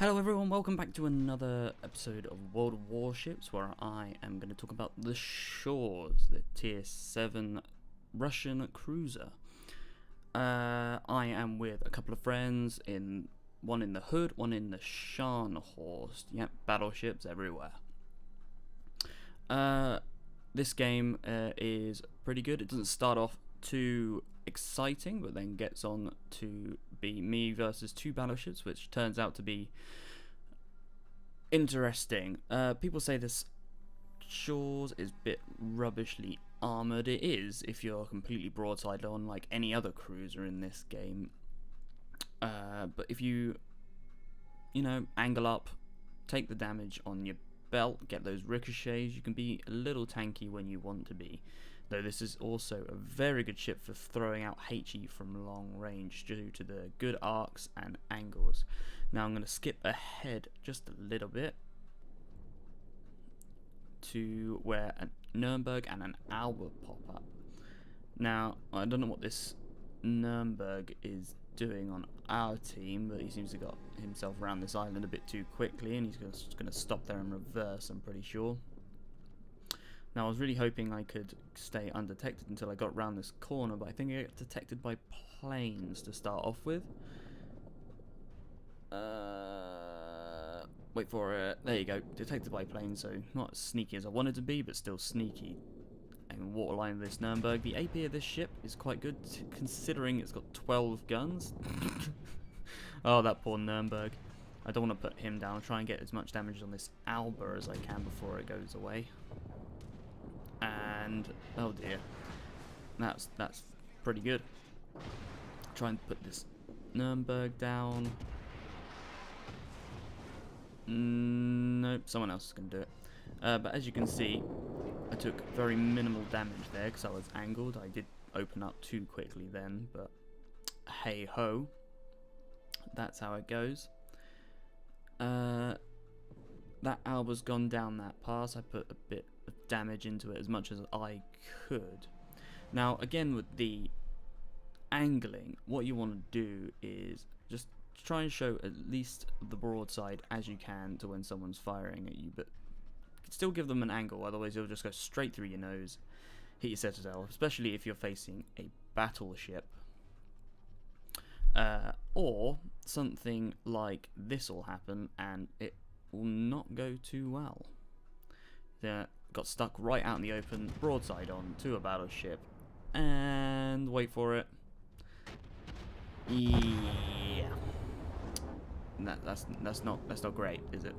Hello everyone, welcome back to another episode of World of Warships, where I am going to talk about the Shchors, the tier 7 Russian cruiser. I am with a couple of friends, one in the Hood, one in the Scharnhorst. Yep, battleships everywhere. This game is pretty good. It doesn't start off too exciting, but then gets on to be me versus two battleships, which turns out to be interesting. People say this Shchors is a bit rubbishly armoured. It is, if you're completely broadside on like any other cruiser in this game. But if you angle up, take the damage on your belt, get those ricochets, you can be a little tanky when you want to be. Though this is also a very good ship for throwing out HE from long range due to the good arcs and angles. Now I'm going to skip ahead just a little bit to where a Nuremberg and an Albert pop up. Now I don't know what this Nuremberg is doing on our team, but he seems to got himself around this island a bit too quickly, and he's just going to stop there and reverse, I'm pretty sure. Now I was really hoping I could stay undetected until I got round this corner, but I think I got detected by planes to start off with. Wait for it. There you go. Detected by planes, so not as sneaky as I wanted to be, but still sneaky. And waterline this Nuremberg. The AP of this ship is quite good, considering it's got 12 guns. Oh, that poor Nuremberg. I don't want to put him down. I'll try and get as much damage on this Alba as I can before it goes away. And oh dear, that's pretty good. Try and put this Nuremberg down. Nope, someone else is going to do it. But as you can see, I took very minimal damage there because I was angled. I did open up too quickly then, but hey ho, that's how it goes. That Alba's gone down that pass. I put a bit of damage into it as much as I could. Now again, with the angling, what you want to do is just try and show at least the broadside as you can to when someone's firing at you, but still give them an angle, otherwise you'll just go straight through your nose, hit your citadel, especially if you're facing a battleship. Or something like this will happen and it will not go too well. They got stuck right out in the open, broadside on to a battleship, and wait for it. Yeah, that's not great, is it?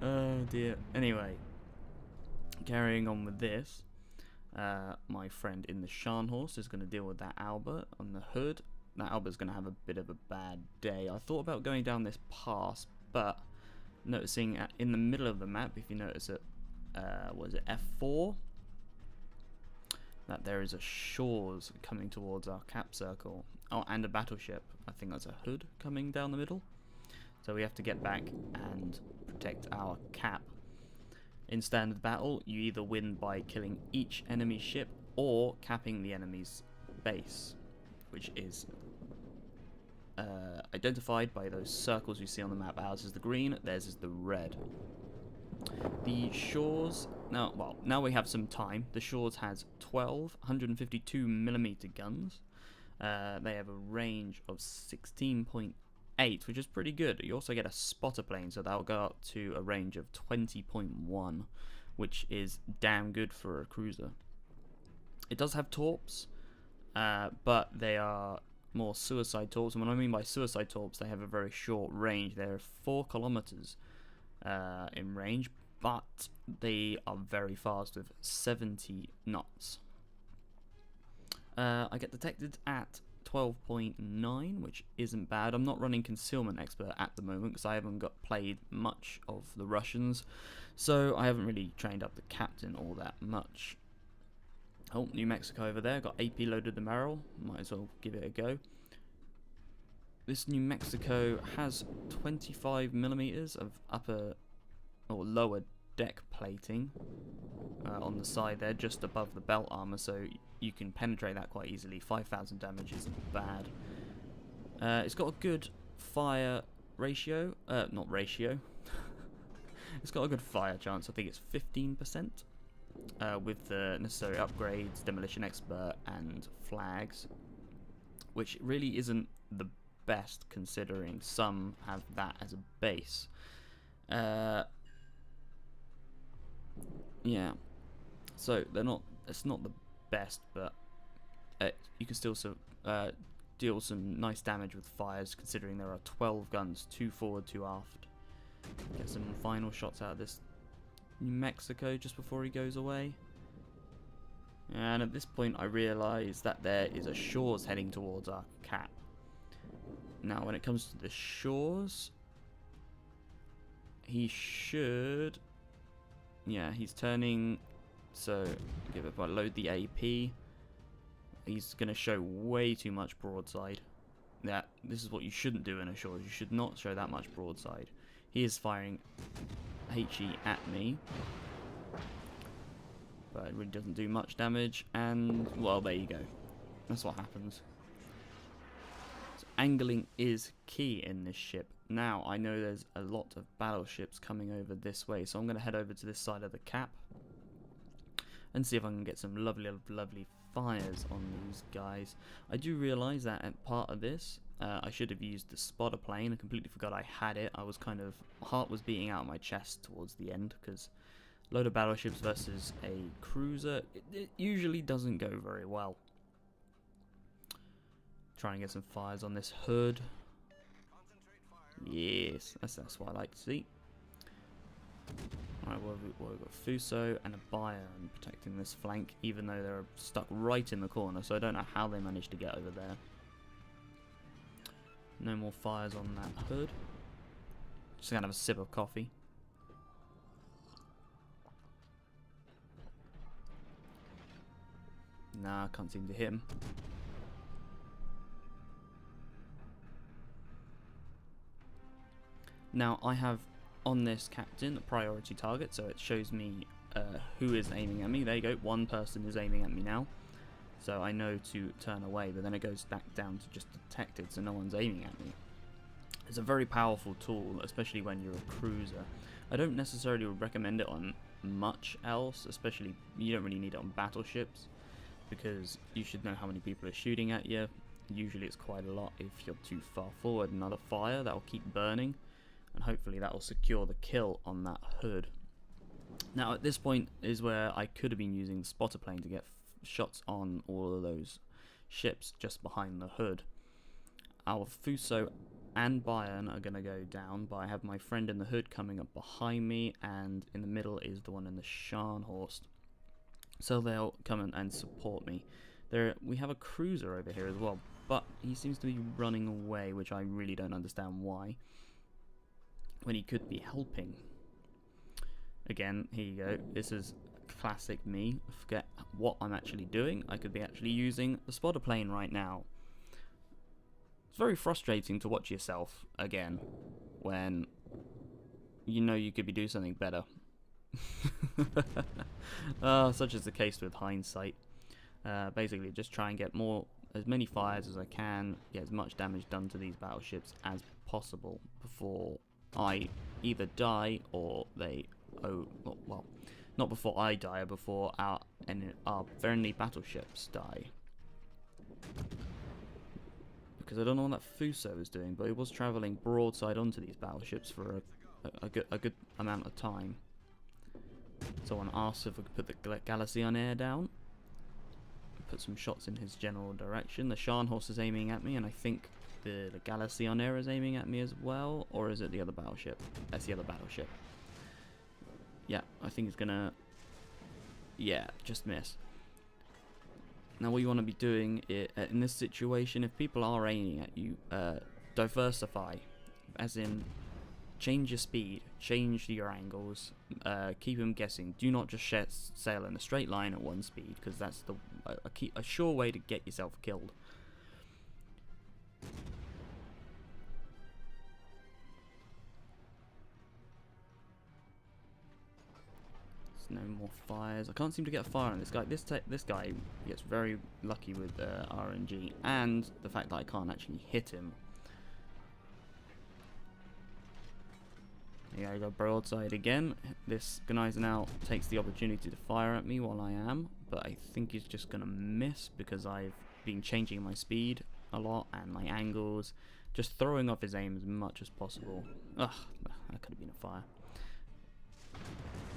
Oh dear. Anyway, carrying on with this. My friend in the Scharnhorst is going to deal with that Albert on the Hood. That Albert's going to have a bit of a bad day. I thought about going down this pass, but noticing in the middle of the map, if you notice it, what is it, F4? That there is a Shchors coming towards our cap circle. Oh, and a battleship. I think that's a Hood coming down the middle. So we have to get back and protect our cap. In standard battle, you either win by killing each enemy ship or capping the enemy's base, which is identified by those circles you see on the map. Ours is the green, theirs is the red. The Shchors, now we have some time. The Shchors has 12 152mm guns. They have a range of 16.8, which is pretty good. You also get a spotter plane, so that'll go up to a range of 20.1, which is damn good for a cruiser. It does have torps, but they are more suicide torps, and what I mean by suicide torps, they have a very short range. They're 4 kilometers in range, but they are very fast with 70 knots. I get detected at 12.9, which isn't bad. I'm not running Concealment Expert at the moment because I haven't played much of the Russians, so I haven't really trained up the captain all that much. Oh, New Mexico over there, got AP loaded the barrel, might as well give it a go. This New Mexico has 25mm of upper or lower deck plating on the side there, just above the belt armor, so you can penetrate that quite easily. 5,000 damage isn't bad. It's got a good fire ratio. Not ratio. It's got a good fire chance. I think it's 15%. With the necessary upgrades, demolition expert, and flags, which really isn't the best considering some have that as a base. Yeah, so they're not. It's not the best, but you can still deal some nice damage with fires, considering there are 12 guns, 2 forward, 2 aft. Get some final shots out of this New Mexico just before he goes away. And at this point I realise that there is a Shchors heading towards our cap. Now when it comes to the Shchors, he should... Yeah, he's turning... So, give it a load the AP. He's going to show way too much broadside. This is what you shouldn't do in a Shchors. You should not show that much broadside. He is firing HE at me, but it really doesn't do much damage, and well, there you go. That's what happens. So angling is key in this ship. Now I know there's a lot of battleships coming over this way, so I'm going to head over to this side of the cap and see if I can get some lovely fires on these guys. I do realise that at part of this I should have used the spotter plane. I completely forgot I had it. I was kind of... heart was beating out of my chest towards the end, because a load of battleships versus a cruiser, it usually doesn't go very well. Try and get some fires on this hood. Yes, that's what I like to see. Alright, well, we've got Fuso and a Bayern protecting this flank, even though they're stuck right in the corner, so I don't know how they managed to get over there. No more fires on that hood. Just gonna have a sip of coffee. Nah, can't seem to hit him. Now I have on this captain a priority target, so it shows me who is aiming at me. There you go, one person is aiming at me now. So I know to turn away, but then it goes back down to just detected, so no one's aiming at me. It's a very powerful tool, especially when you're a cruiser. I don't necessarily recommend it on much else, especially you don't really need it on battleships, because you should know how many people are shooting at you. Usually it's quite a lot if you're too far forward. Another fire, that will keep burning, and hopefully that will secure the kill on that hood. Now at this point is where I could have been using the spotter plane to get shots on all of those ships just behind the hood. Our Fuso and Bayern are going to go down, but I have my friend in the hood coming up behind me, and in the middle is the one in the Scharnhorst. So they'll come and support me. We have a cruiser over here as well, but he seems to be running away, which I really don't understand why, when he could be helping. Again, here you go. This is classic me. Forget what I'm actually doing. I could be actually using the spotter plane right now. It's very frustrating to watch yourself again when you know you could be doing something better. Such is the case with hindsight. Basically just try and get as many fires as I can, get as much damage done to these battleships as possible before I either die or they not before I die, or before our friendly battleships die. Because I don't know what that Fuso is doing, but it was travelling broadside onto these battleships for a good amount of time. Someone asked if we could put the Galicianair down. Put some shots in his general direction. The Scharnhorst is aiming at me, and I think the Galicianair is aiming at me as well. Or is it the other battleship? That's the other battleship. Yeah, I think it's gonna... Yeah, just miss. Now what you want to be doing in this situation, if people are aiming at you, diversify. As in, change your speed, change your angles, keep them guessing. Do not just sail in a straight line at one speed, because that's a sure way to get yourself killed. No more fires. I can't seem to get a fire on this guy. This guy gets very lucky with RNG, and the fact that I can't actually hit him Here I go, broadside again. This Gneiser now takes the opportunity to fire at me while I am, but I think he's just going to miss because I've been changing my speed a lot and my angles, just throwing off his aim as much as possible. Ugh, that could have been a fire.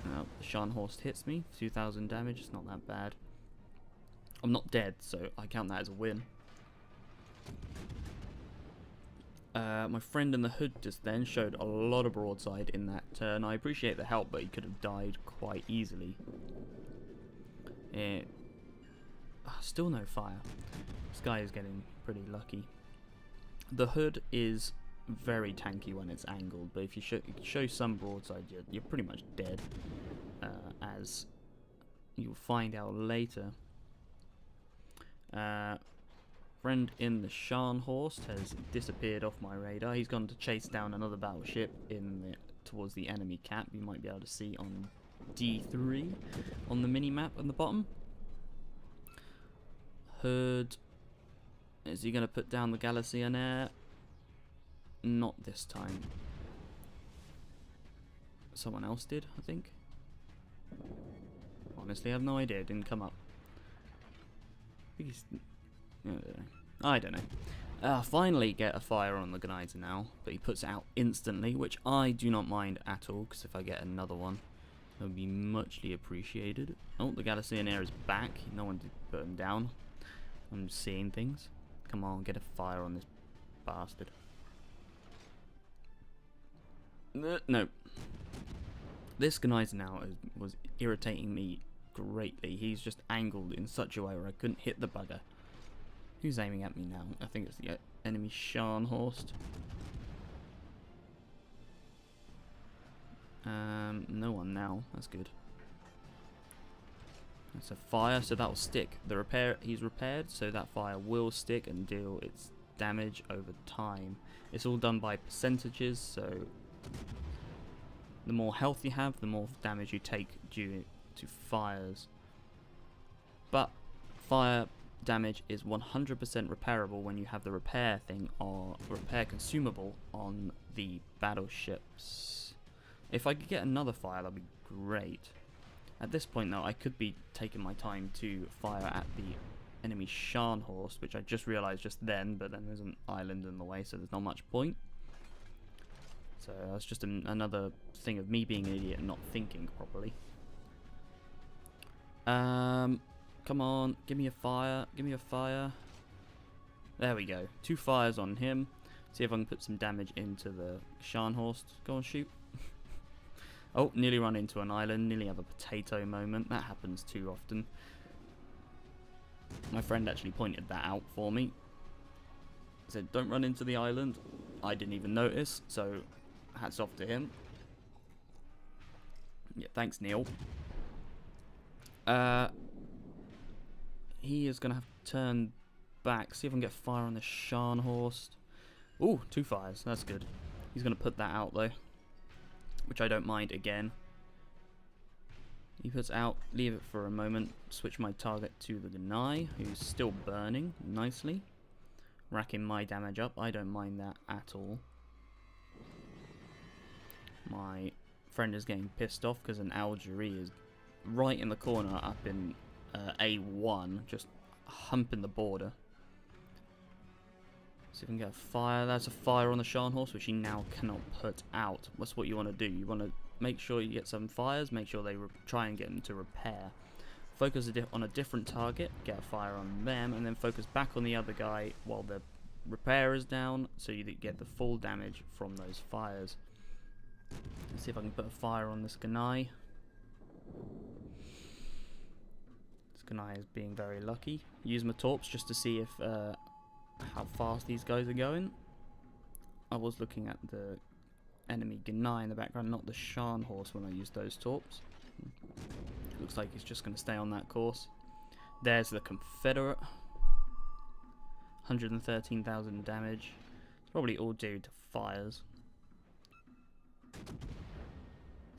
Now, the Scharnhorst hits me, 2,000 damage, it's not that bad. I'm not dead, so I count that as a win. My friend in the hood just then showed a lot of broadside in that turn. I appreciate the help, but he could have died quite easily. Still no fire. This guy is getting pretty lucky. The hood is very tanky when it's angled, but if you show some broadside, you're pretty much dead, as you'll find out later. Friend in the Scharnhorst has disappeared off my radar. He's gone to chase down another battleship towards the enemy cap. You might be able to see on D3 on the mini-map on the bottom. Hood, is he going to put down the Galicianair? Not this time. Someone else did, I think. Honestly, I have no idea. It didn't come up. I don't know. Finally get a fire on the Gneiser now, but he puts it out instantly, which I do not mind at all, because if I get another one, that would be muchly appreciated. Oh, the Galicianair is back. No one did put him down. I'm seeing things. Come on, get a fire on this bastard. No. This Gneiser now was irritating me greatly. He's just angled in such a way where I couldn't hit the bugger. Who's aiming at me now? I think it's the enemy Scharnhorst. No one now. That's good. That's a fire, so that will stick. He's repaired, so that fire will stick and deal its damage over time. It's all done by percentages, so the more health you have, the more damage you take due to fires. But fire damage is 100% repairable when you have the repair thing or repair consumable on the battleships. If I could get another fire, that'd be great. At this point though, I could be taking my time to fire at the enemy Scharnhorst, which I just realised just then, but then there's an island in the way, so there's not much point. So that's just another thing of me being an idiot and not thinking properly. Come on, give me a fire, give me a fire. There we go, 2 fires on him. See if I can put some damage into the Scharnhorst. Go on, shoot. Oh, nearly run into an island, nearly have a potato moment. That happens too often. My friend actually pointed that out for me. He said, don't run into the island. I didn't even notice, so hats off to him. Yeah, thanks, Neil. He is going to have to turn back. See if I can get fire on the Scharnhorst. Ooh, 2 fires. That's good. He's going to put that out, though, which I don't mind again. He puts out, leave it for a moment, switch my target to the Gnei, who's still burning nicely. Racking my damage up. I don't mind that at all. My friend is getting pissed off because an Algerie is right in the corner up in A1, just humping the border. See if we can get a fire. That's a fire on the Scharnhorst, which he now cannot put out. That's what you want to do. You want to make sure you get some fires, make sure they try and get them to repair. Focus on a different target, get a fire on them, and then focus back on the other guy while the repair is down, so you get the full damage from those fires. Let's see if I can put a fire on this Gnei. This Gnei is being very lucky. Use my torps just to see if how fast these guys are going. I was looking at the enemy Gnei in the background, not the Scharnhorst when I used those torps. Looks like he's just going to stay on that course. There's the Confederate. 113,000 damage. It's probably all due to fires.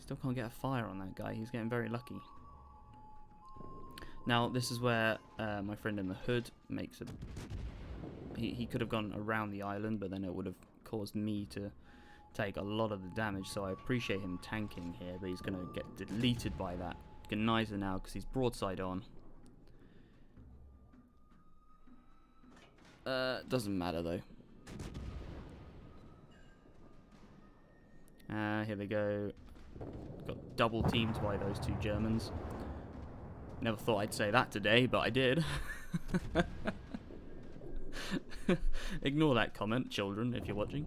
Still can't get a fire on that guy. He's getting very lucky. Now this is where my friend in the hood makes a... He could have gone around the island, but then it would have caused me to take a lot of the damage, so I appreciate him tanking here, but he's going to get deleted by that. Get nicer now because he's broadside on. Doesn't matter though. Here we go. Got double teamed by those two Germans. Never thought I'd say that today, but I did. Ignore that comment, children, if you're watching.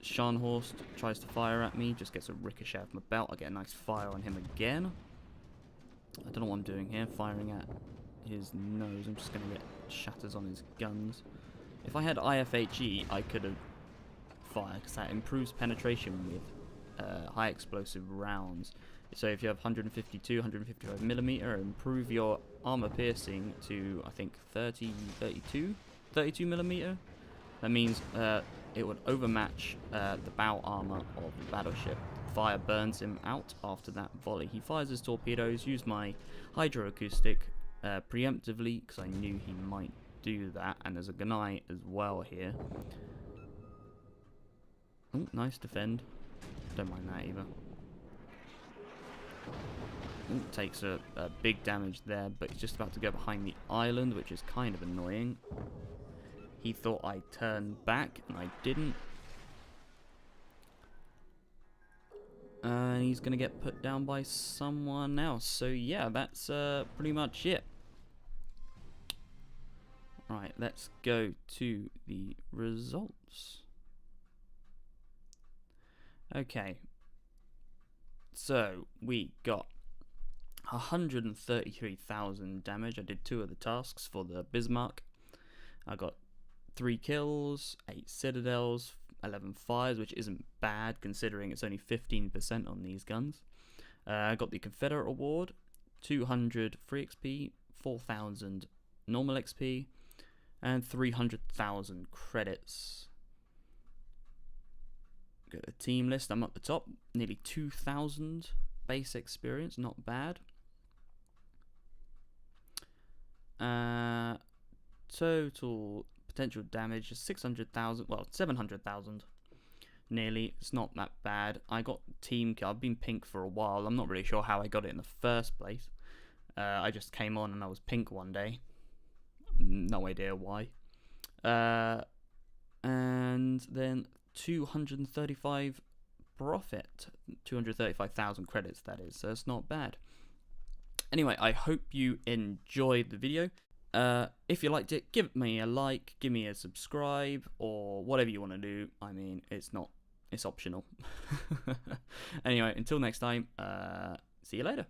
Scharnhorst tries to fire at me, just gets a ricochet off my belt. I get a nice fire on him again. I don't know what I'm doing here, firing at his nose. I'm just going to get shatters on his guns. If I had IFHE, I could have fired, because that improves penetration with high explosive rounds. So if you have 152, 155 millimeter, improve your armor piercing to, I think, 32 millimeter. That means it would overmatch the bow armor of the battleship. Fire burns him out after that volley. He fires his torpedoes, used my hydroacoustic preemptively, because I knew he might do that, and there's a Gunai as well here. Oh, nice defend. Don't mind that either. Ooh, takes a big damage there, but he's just about to go behind the island, which is kind of annoying. He thought I turned back, and I didn't. And he's going to get put down by someone else. So yeah, that's pretty much it. Right, let's go to the results. Okay. So, we got 133,000 damage. I did 2 of the tasks for the Bismarck. I got 3 kills, 8 citadels, 11 fires, which isn't bad considering it's only 15% on these guns. I got the Confederate Award, 200 free XP, 4,000 normal XP, and 300,000 credits. Got the team list, I'm at the top, nearly 2,000 base experience, not bad. Total potential damage is 600,000, well, 700,000 nearly. It's not that bad. I got team kill. I've been pink for a while. I'm not really sure how I got it in the first place. I just came on and I was pink one day. No idea why. And then 235 profit, 235,000 credits, that is, so it's not bad. Anyway, I hope you enjoyed the video. If you liked it, give me a like, give me a subscribe, or whatever you want to do. I mean, it's optional. Anyway, until next time, see you later.